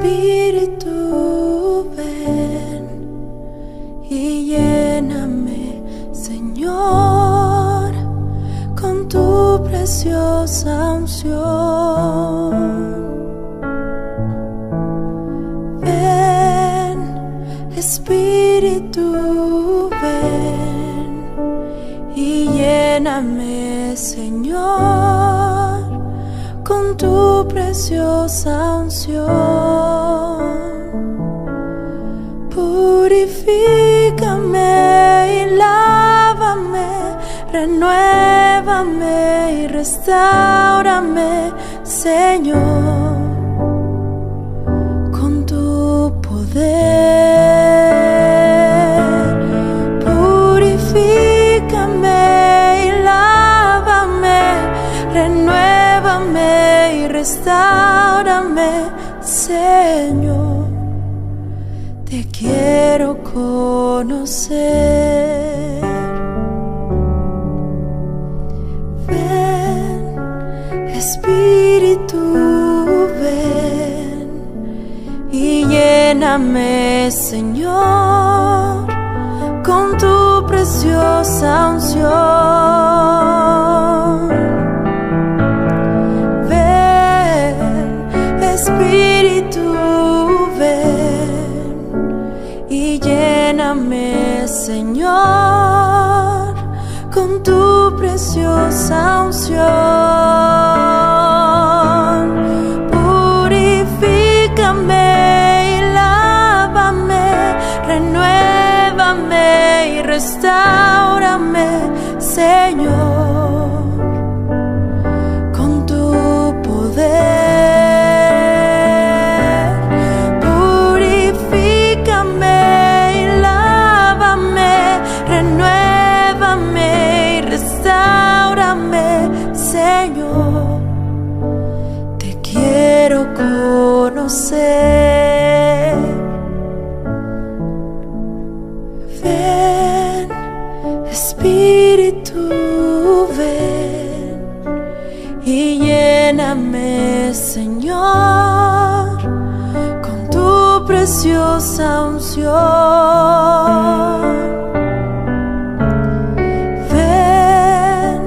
Espíritu, ven y lléname, Señor, con tu preciosa unción. Ven, Espíritu, ven y lléname, Señor, con tu preciosa unción. Purifícame y lávame, renuévame y restáurame, Señor, con tu poder. Purifícame y lávame, renuévame y restáurame, Señor. Te quiero conocer. Ven, Espíritu, ven y lléname, Señor, con tu preciosa unción. Ven, Espíritu, ven y lléname, Señor, con tu preciosa unción. Purifícame y lávame, renuévame y restáurame, Señor, con tu poder. Purifícame y lávame, renuévame y restáurame, Señor. Te quiero conocer. Ven, Espíritu, ven y lléname, Señor, con tu preciosa unción. Ven,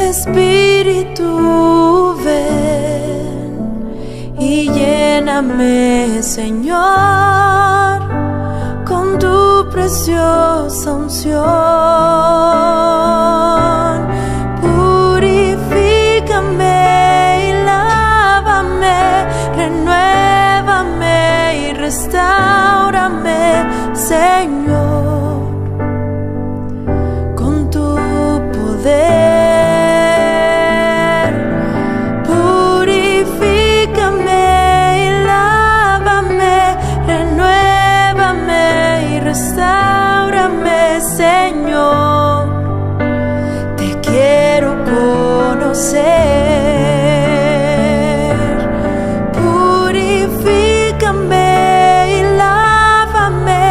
Espíritu, ven y lléname, Señor, con tu preciosa unción. Purifícame y lávame, renuévame y restáurame, Señor, con tu poder. Purifícame y lávame, renuévame y restáurame, Señor. Te quiero conocer. Purifícame y lávame,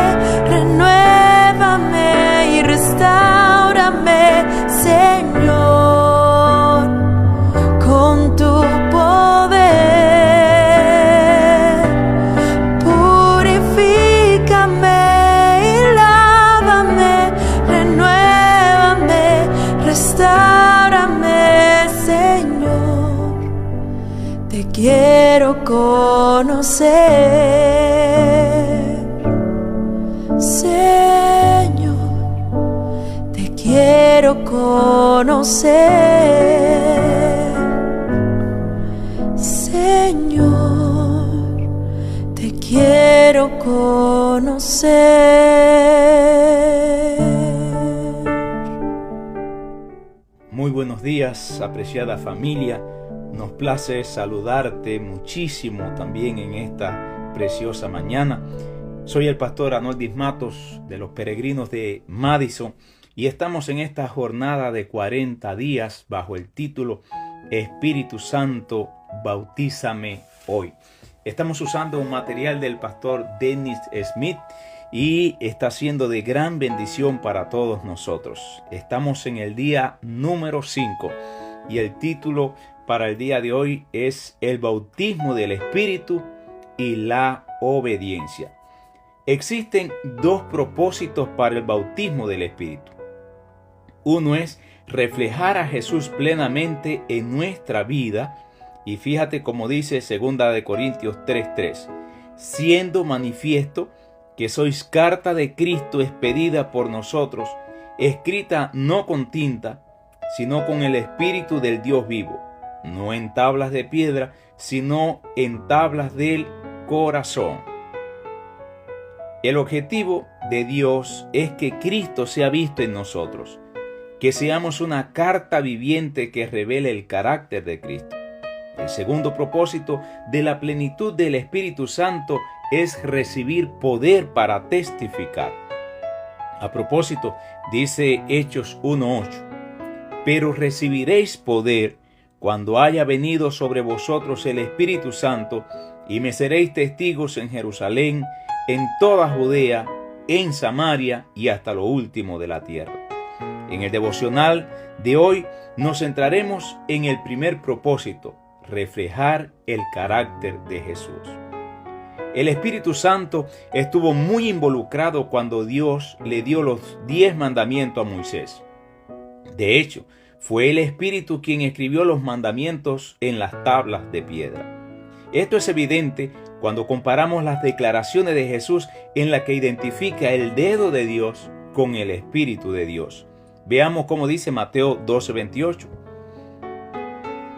renuévame y restáurame, Señor, con tu poder. Purifícame y lávame, renuévame, restáurame, Señor. Te quiero conocer, Señor. Te quiero conocer, Señor. Te quiero conocer. Muy buenos días, apreciada familia. Nos place saludarte muchísimo también en esta preciosa mañana. Soy el pastor Anoldis Matos de los Peregrinos de Madison y estamos en esta jornada de 40 días bajo el título Espíritu Santo, bautízame hoy. Estamos usando un material del pastor Dennis Smith y está siendo de gran bendición para todos nosotros. Estamos en el día número 5 y el título para el día de hoy es El bautismo del Espíritu y la obediencia. Existen dos propósitos para el bautismo del Espíritu. Uno es reflejar a Jesús plenamente en nuestra vida, y fíjate como dice 2 Corintios 3:3, siendo manifiesto que sois carta de Cristo expedida por nosotros, escrita no con tinta, sino con el Espíritu del Dios vivo, no en tablas de piedra, sino en tablas del corazón. El objetivo de Dios es que Cristo sea visto en nosotros, que seamos una carta viviente que revele el carácter de Cristo. El segundo propósito de la plenitud del Espíritu Santo es recibir poder para testificar. A propósito, dice Hechos 1:8, pero recibiréis poder cuando haya venido sobre vosotros el Espíritu Santo, y me seréis testigos en Jerusalén, en toda Judea, en Samaria y hasta lo último de la tierra. En el devocional de hoy nos centraremos en el primer propósito, reflejar el carácter de Jesús. El Espíritu Santo estuvo muy involucrado cuando Dios le dio los 10 mandamientos a Moisés. De hecho, fue el Espíritu quien escribió los mandamientos en las tablas de piedra. Esto es evidente cuando comparamos las declaraciones de Jesús en la que identifica el dedo de Dios con el Espíritu de Dios. Veamos cómo dice Mateo 12:28.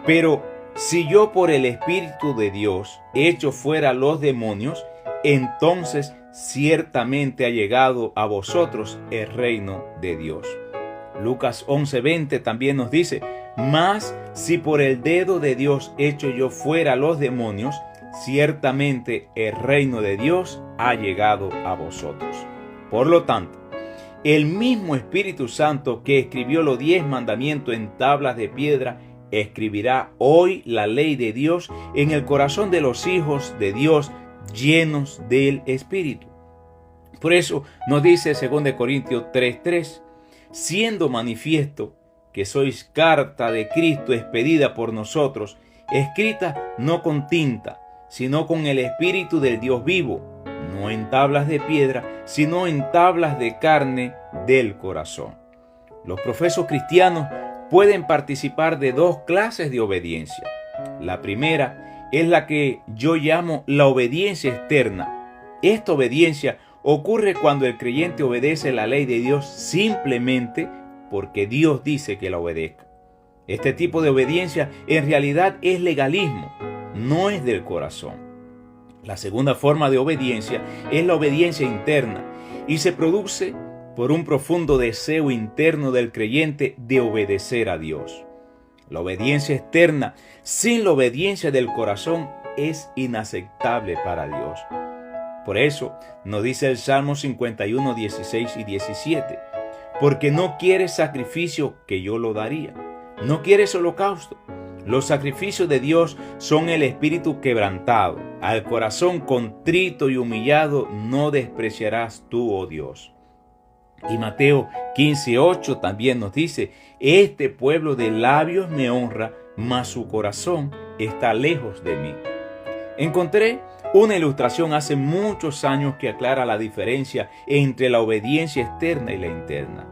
Pero si yo por el Espíritu de Dios echo fuera los demonios, entonces ciertamente ha llegado a vosotros el reino de Dios. Lucas 11:20 también nos dice, mas si por el dedo de Dios echo yo fuera los demonios, ciertamente el reino de Dios ha llegado a vosotros. Por lo tanto, el mismo Espíritu Santo que escribió los 10 mandamientos en tablas de piedra, escribirá hoy la ley de Dios en el corazón de los hijos de Dios llenos del Espíritu. Por eso nos dice 2 Corintios 3:3, siendo manifiesto que sois carta de Cristo expedida por nosotros, escrita no con tinta, sino con el Espíritu del Dios vivo, no en tablas de piedra, sino en tablas de carne del corazón. Los profesos cristianos pueden participar de dos clases de obediencia. La primera es la que yo llamo la obediencia externa. Esta obediencia ocurre cuando el creyente obedece la ley de Dios simplemente porque Dios dice que la obedezca. Este tipo de obediencia en realidad es legalismo, no es del corazón. La segunda forma de obediencia es la obediencia interna y se produce por un profundo deseo interno del creyente de obedecer a Dios. La obediencia externa sin la obediencia del corazón es inaceptable para Dios. Por eso nos dice el Salmo 51, 16 y 17, porque no quieres sacrificio que yo lo daría, no quieres holocausto. Los sacrificios de Dios son el espíritu quebrantado, al corazón contrito y humillado no despreciarás tú, oh Dios. Y Mateo 15:8 también nos dice, este pueblo de labios me honra, mas su corazón está lejos de mí. Encontré una ilustración hace muchos años que aclara la diferencia entre la obediencia externa y la interna.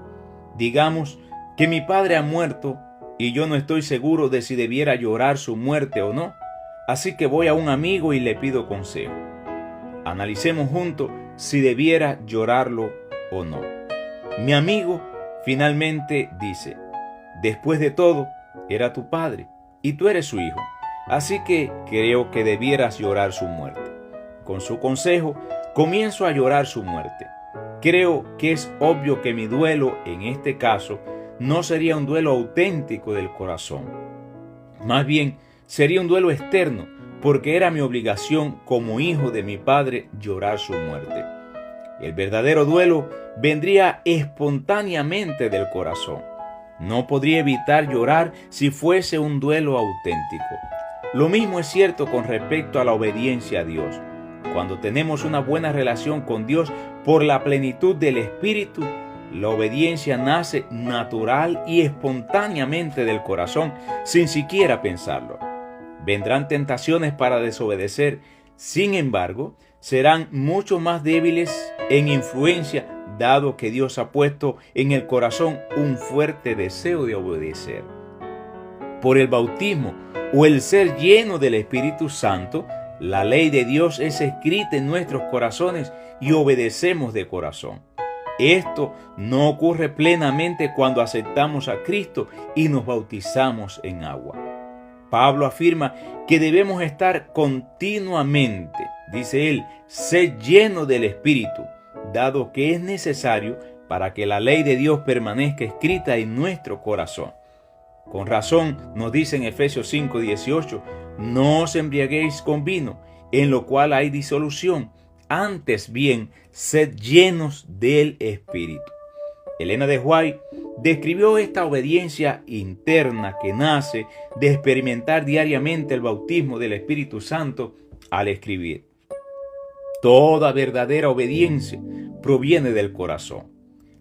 Digamos que mi padre ha muerto y yo no estoy seguro de si debiera llorar su muerte o no, así que voy a un amigo y le pido consejo. Analicemos juntos si debiera llorarlo o no. Mi amigo finalmente dice, después de todo, era tu padre y tú eres su hijo, así que creo que debieras llorar su muerte. Con su consejo, comienzo a llorar su muerte. Creo que es obvio que mi duelo, en este caso, no sería un duelo auténtico del corazón. Más bien, sería un duelo externo, porque era mi obligación como hijo de mi padre llorar su muerte. El verdadero duelo vendría espontáneamente del corazón. No podría evitar llorar si fuese un duelo auténtico. Lo mismo es cierto con respecto a la obediencia a Dios. Cuando tenemos una buena relación con Dios por la plenitud del Espíritu, la obediencia nace natural y espontáneamente del corazón, sin siquiera pensarlo. Vendrán tentaciones para desobedecer, Sin embargo, serán mucho más débiles en influencia, dado que Dios ha puesto en el corazón un fuerte deseo de obedecer. Por el bautismo o el ser lleno del Espíritu Santo, la ley de Dios es escrita en nuestros corazones y obedecemos de corazón. Esto no ocurre plenamente cuando aceptamos a Cristo y nos bautizamos en agua. Pablo afirma que debemos estar continuamente, dice él, ser lleno del Espíritu, dado que es necesario para que la ley de Dios permanezca escrita en nuestro corazón. Con razón nos dice en Efesios 5:18, no os embriaguéis con vino, en lo cual hay disolución, antes bien, sed llenos del Espíritu. Elena de White describió esta obediencia interna que nace de experimentar diariamente el bautismo del Espíritu Santo al escribir: toda verdadera obediencia proviene del corazón.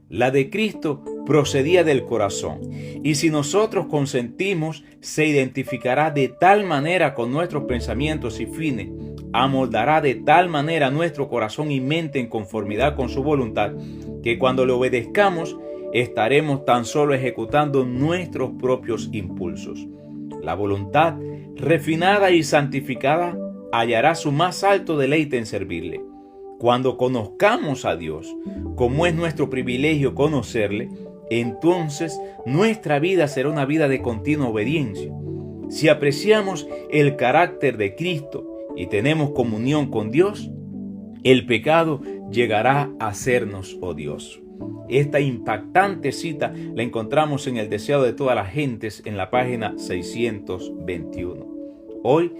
La de Cristo procedía del corazón, y si nosotros consentimos, se identificará de tal manera con nuestros pensamientos y fines, amoldará de tal manera nuestro corazón y mente en conformidad con su voluntad, que cuando le obedezcamos, estaremos tan solo ejecutando nuestros propios impulsos. La voluntad, refinada y santificada, hallará su más alto deleite en servirle. Cuando conozcamos a Dios, como es nuestro privilegio conocerle, entonces nuestra vida será una vida de continua obediencia. Si apreciamos el carácter de Cristo y tenemos comunión con Dios, el pecado llegará a hacernos odioso. Esta impactante cita la encontramos en El Deseado de todas las gentes, en la página 621. Hoy,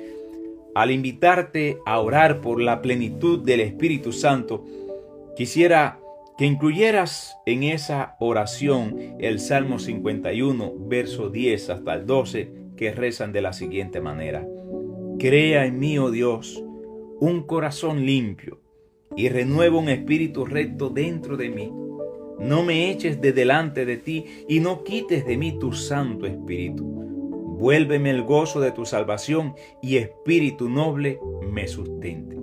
al invitarte a orar por la plenitud del Espíritu Santo, quisiera que incluyeras en esa oración el Salmo 51, verso 10 hasta el 12, que rezan de la siguiente manera: crea en mí, oh Dios, un corazón limpio y renueva un espíritu recto dentro de mí. No me eches de delante de ti y no quites de mí tu Santo Espíritu. Vuélveme el gozo de tu salvación y espíritu noble me sustente.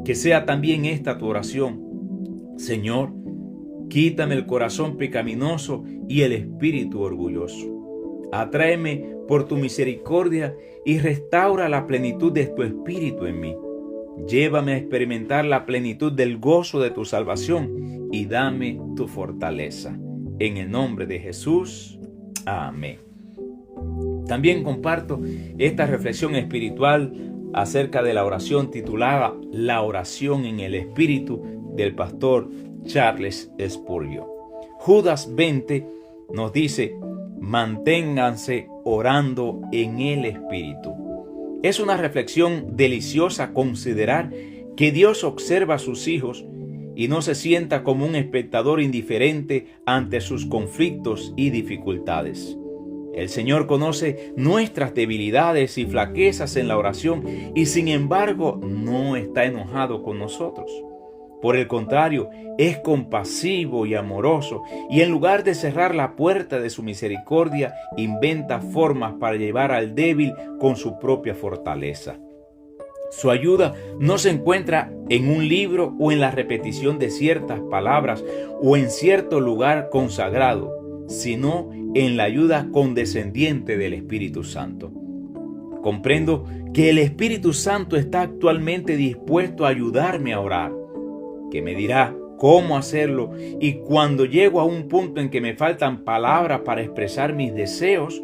Que sea también esta tu oración: Señor, quítame el corazón pecaminoso y el espíritu orgulloso. Atráeme por tu misericordia y restaura la plenitud de tu espíritu en mí. Llévame a experimentar la plenitud del gozo de tu salvación y dame tu fortaleza. En el nombre de Jesús. Amén. También comparto esta reflexión espiritual acerca de la oración titulada La oración en el Espíritu del pastor Charles Spurgeon. Judas 20 nos dice: manténganse orando en el Espíritu. Es una reflexión deliciosa considerar que Dios observa a sus hijos y no se sienta como un espectador indiferente ante sus conflictos y dificultades. El Señor conoce nuestras debilidades y flaquezas en la oración y sin embargo no está enojado con nosotros. Por el contrario, es compasivo y amoroso, y en lugar de cerrar la puerta de su misericordia, inventa formas para llevar al débil con su propia fortaleza. Su ayuda no se encuentra en un libro o en la repetición de ciertas palabras o en cierto lugar consagrado, sino en la ayuda condescendiente del Espíritu Santo. Comprendo que el Espíritu Santo está actualmente dispuesto a ayudarme a orar, que me dirá cómo hacerlo, y cuando llego a un punto en que me faltan palabras para expresar mis deseos,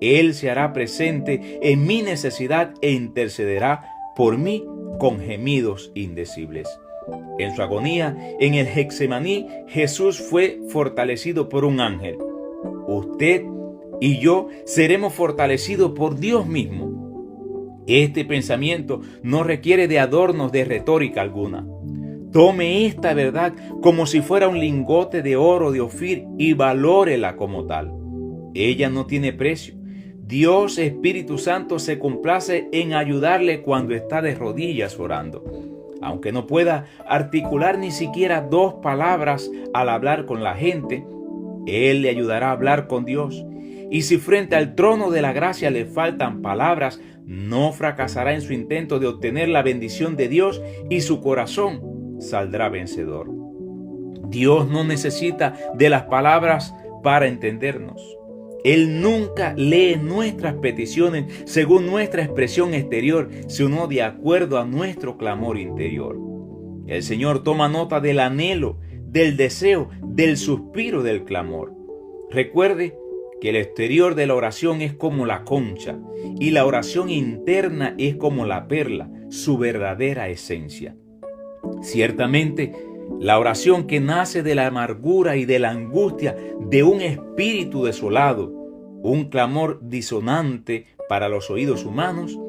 Él se hará presente en mi necesidad e intercederá por mí con gemidos indecibles. En su agonía, en el Getsemaní, Jesús fue fortalecido por un ángel. Usted y yo seremos fortalecidos por Dios mismo. Este pensamiento no requiere de adornos de retórica alguna. Tome esta verdad como si fuera un lingote de oro de Ofir y valórela como tal. Ella no tiene precio. Dios Espíritu Santo se complace en ayudarle cuando está de rodillas orando. Aunque no pueda articular ni siquiera 2 palabras al hablar con la gente, Él le ayudará a hablar con Dios. Y si frente al trono de la gracia le faltan palabras, no fracasará en su intento de obtener la bendición de Dios y su corazón saldrá vencedor. Dios no necesita de las palabras para entendernos. Él nunca lee nuestras peticiones según nuestra expresión exterior, sino de acuerdo a nuestro clamor interior. El Señor toma nota del anhelo, del deseo, del suspiro del clamor. Recuerde que el exterior de la oración es como la concha y la oración interna es como la perla, su verdadera esencia. Ciertamente, la oración que nace de la amargura y de la angustia de un espíritu desolado, un clamor disonante para los oídos humanos,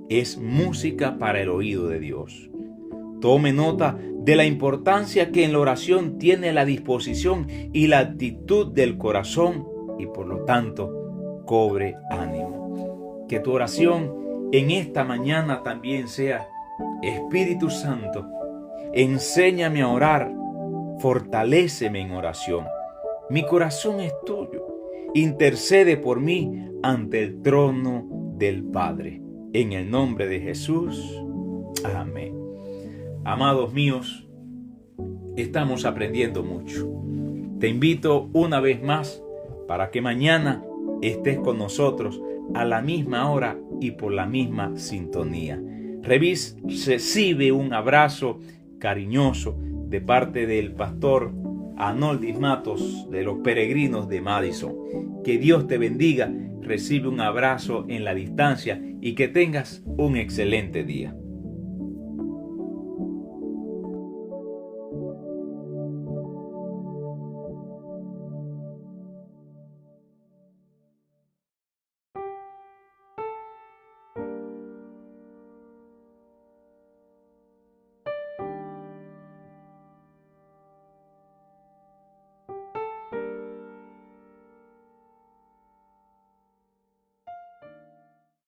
es música para el oído de Dios. Tome nota de la importancia que en la oración tiene la disposición y la actitud del corazón y por lo tanto cobre ánimo. Que tu oración en esta mañana también sea: Espíritu Santo, enséñame a orar, fortaléceme en oración. Mi corazón es tuyo, intercede por mí ante el trono del Padre. En el nombre de Jesús, amén. Amados míos, estamos aprendiendo mucho. Te invito una vez más para que mañana estés con nosotros a la misma hora y por la misma sintonía. Recibe un abrazo cariñoso de parte del pastor Anoldis Matos de los Peregrinos de Madison. Que Dios te bendiga, recibe un abrazo en la distancia y que tengas un excelente día.